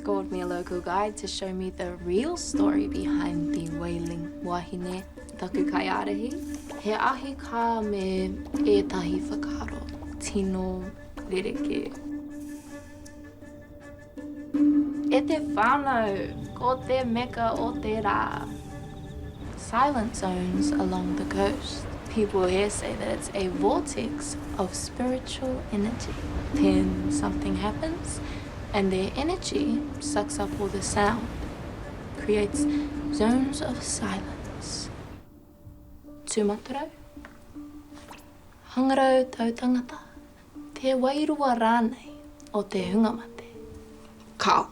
escorted me a local guide to show me the real story behind the wailing wahine taku kaiarahi. He ahi ka me ētahi whakaro, tino rireke. E te whānau, ko te meka o te rā. Silent zones along the coast. People here say that it's a vortex of spiritual energy. Then something happens, and their energy sucks up all the sound, creates zones of silence. Tū-Motu, hangarau tau tangata, te wairua rānei o te hungamate. Kahu.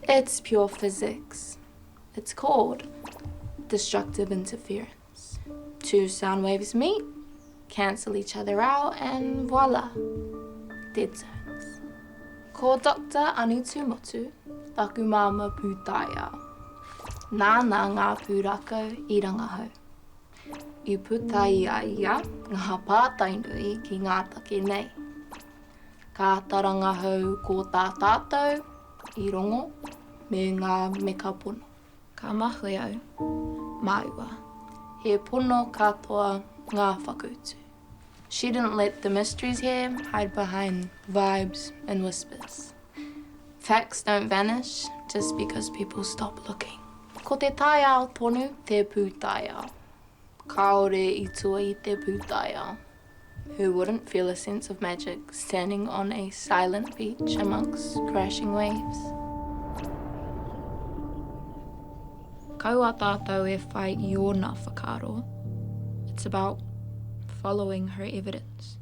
It's pure physics. It's called destructive interference. Two sound waves meet, cancel each other out, and voila, dead zones. Ko Dr. Ani Tū-Motu, taku māma pūtaia. Nāna ngā pūrako I rangahau. I pūtaia ia ngā pātainui ki ngā take nei. Ka tarangahau ko tā tātou, I rongo, me ngā meka pono. Ka mahui au, māua. He pono katoa ngā whakautu. She didn't let the mysteries here hide behind vibes and whispers. Facts don't vanish just because people stop looking. Ko te taiao tonu, te pūtaiao. Kāore I tua I te pūtaiao. Who wouldn't feel a sense of magic standing on a silent beach amongst crashing waves? Kaua tātou e whai I ōna whakaro. It's about following her evidence.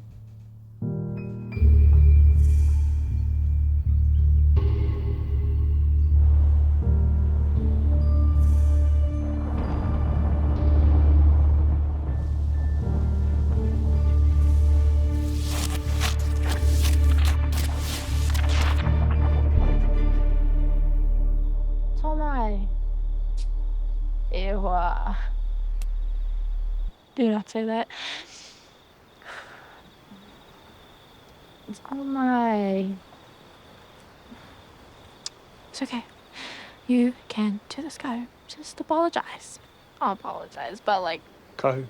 Tomai. Ewa. Do not say that. Oh my. It's okay. You can do this, Kahu. Just apologize. I'll apologize, but like... Kahu.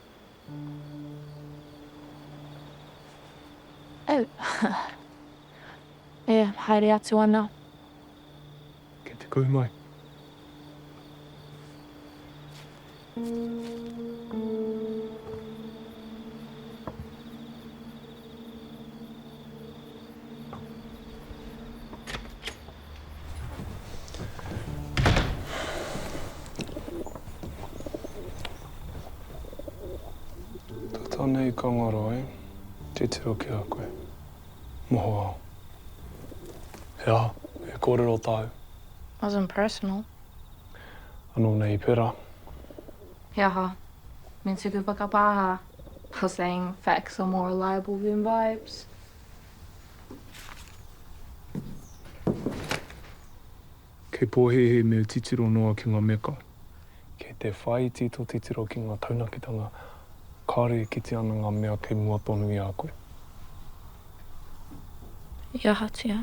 Oh. Yeah, haere atu ana. Ke te kuhu mai. Tānei ka ngaro e, te tiro ki a koe. Moho au. He aha, e kōrero tāu. Wasn't personal. Anō nei pera. He aha. Me tuku whakapāha. For saying facts are more reliable than vibes. Kei pōhehe me titiro noa ki ngā meka. Kei te whai tito titiro ki ngā taunakitanga. Kāre kiti ana ngā mea kei mua tonu I a koe. Ia hatia.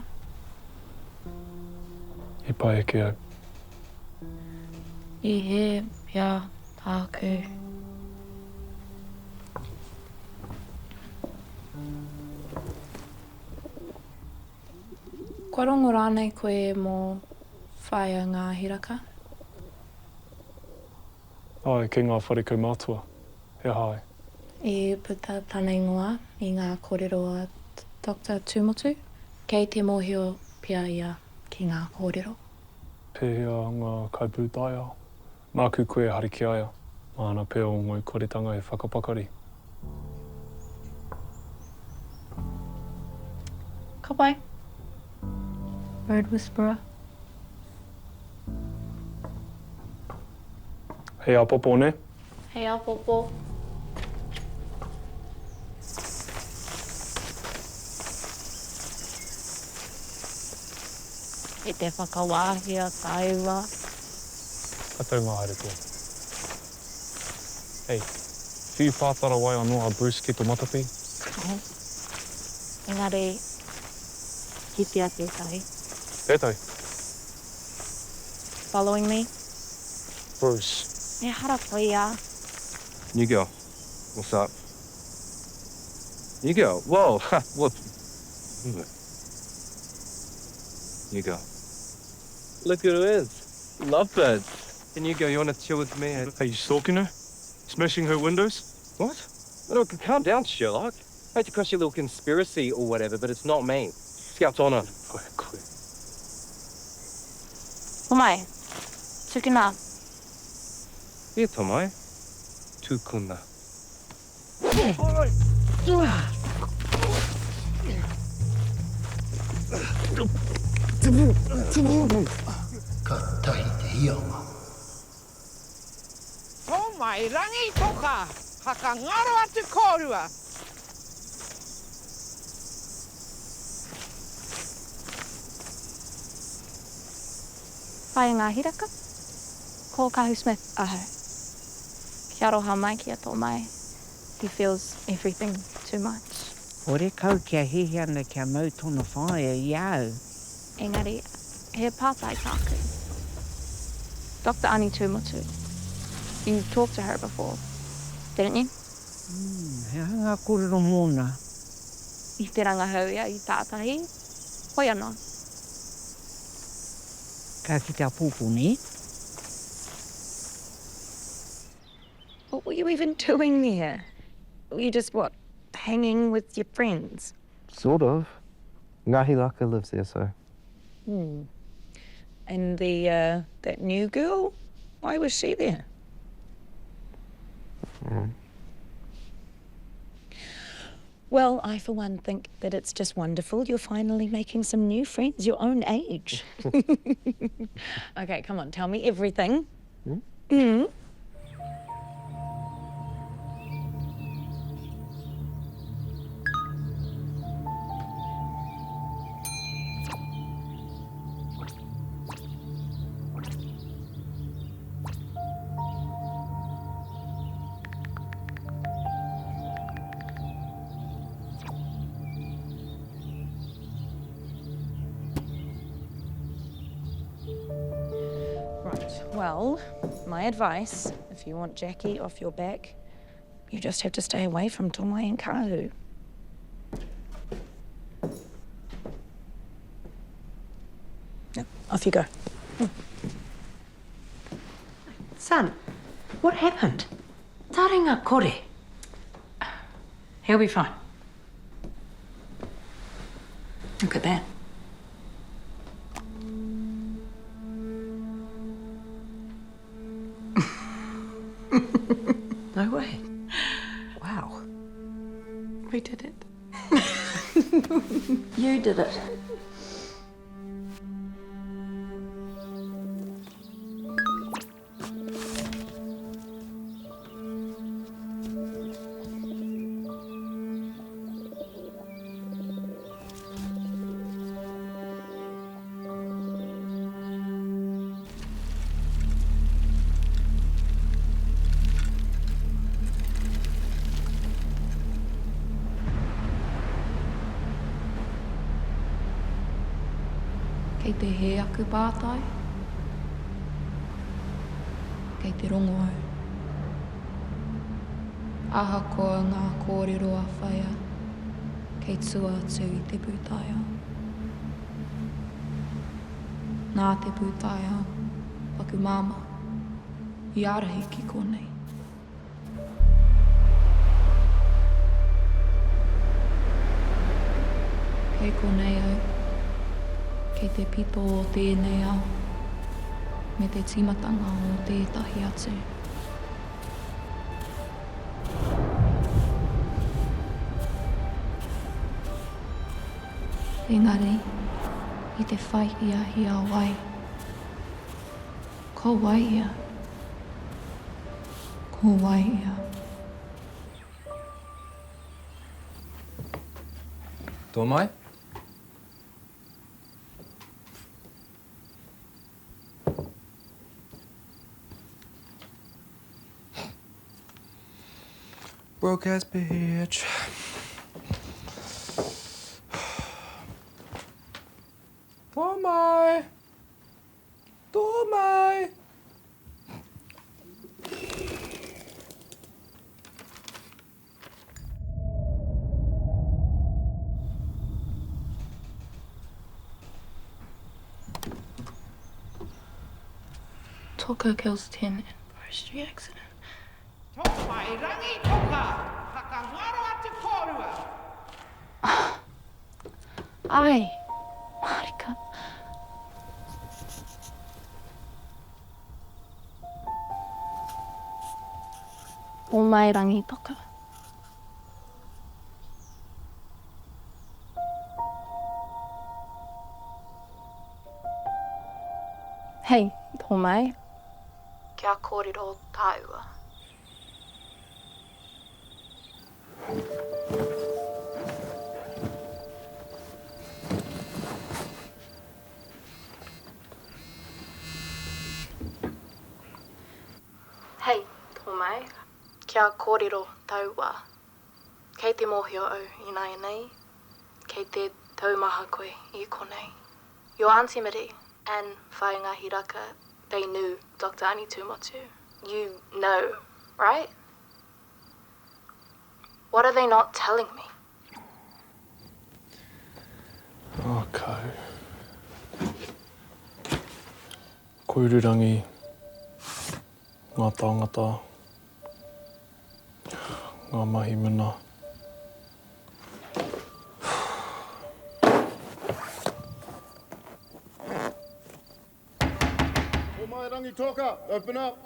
I pai eke au. I he pia tāku. Kua rongo rānei koe mō whaia ngā hiraka? Ai, kei ngā wharikau mātua. He hai. I puta tāna ingoa I ngā kōrero a Dr. Tū-Motu. Kei te mōhio pia ia ki ngā kōrero. Pēhea ngā kaipūtaia. Māku koe hariki aia. Māna pēo ngoi koretanga e whakapakari. Ka pai. Bird whisperer. Hei a popo ne? Hei a popo. E te whakawāhia kaiwa. Katau ngā haere tō. Hei, whiu pātara wai anō a Bruce ki tō matapi? Engari, ki tia tētai. Tētai? following me? Bruce. Yeah, harapoia. New girl. What's up? New girl? Whoa. What? New girl. Look who it is. Lovebirds. Hey, new girl, you want to chill with me? Are you stalking her? Smashing her windows? What? No, calm down, Sherlock. I hate to crush your little conspiracy or whatever, but it's not me. Scout's honor. Quick. Omai, tukuna. Here, Tomai. Tukuna. Ka tahi te hianga. Tō mai rangi toka, haka ngaro atu kōrua. Whai ngā hiraka? Ko Kahu Smith aho. Kia roha mai ki a tō mai. He feels everything too much. Ore kau kia hihi ana kia mau tōna whae iau. Engari, he pātai tāku. Dr. Ani Tū-Motu. You talked to her before, didn't you? He hanga kōrero mōna. I te rangahau ia i tātahi. Hoi anō. Ka ki te apupu ni. What were you even doing there? Were you just, what, hanging with your friends? Sort of. Ngahi Laka lives there, so. And that new girl? Why was she there? Well, I for one think that it's just wonderful. You're finally making some new friends your own age. Okay, come on, tell me everything. Right, well, my advice, if you want Jackie off your back, you just have to stay away from Tomai and Kahu. No, off you go. Son, what happened? Taringa kore. He'll be fine. Look at that. No way. Wow. We did it. You did it. Kei te he aku pātai. Kei te rongo au. Ahakoa ngā kōrero a whaia. Kei tua atu I te pūtaia. Nā te pūtaia, paku māma. I arahi ki konei. Kei konei au. Kei te pito o tēnei au, me te timatanga o tētahi atu. Engari, I te whai ia hia wai. Ko wai ia. Ko wai ia. Tō mai? Broke ass bitch. Tō mai. Tō mai. Toka kills 10 in forestry accident. Ai, Marika. O mai rangi toka. Hei, tō mai. Kia kōrero tāua. Hei, tō mai. Kia kōrero tāua. Kei te mōhio au I nai nei. Kei te taumaha koe I konei. Your Auntie Miri and Whainga Hiraka, they knew Dr. Ani Tū-Motu. You know, right? What are they not telling me? Oh, Kahu. Koirurangi, ngā tāngata, ngā mahi mana. O mai rangi toka, open up.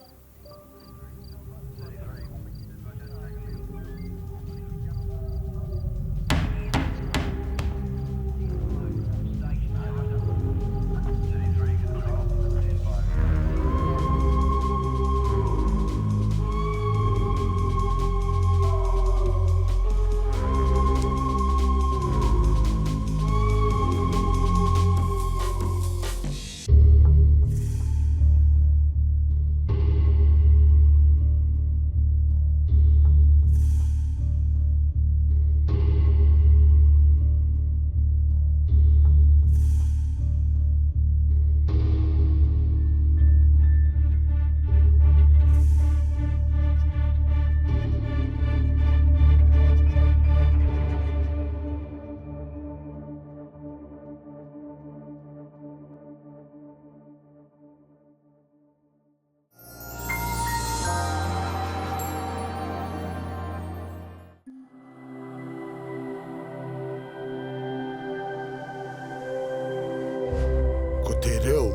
Ko te reo,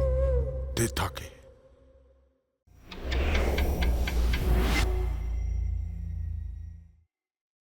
te take.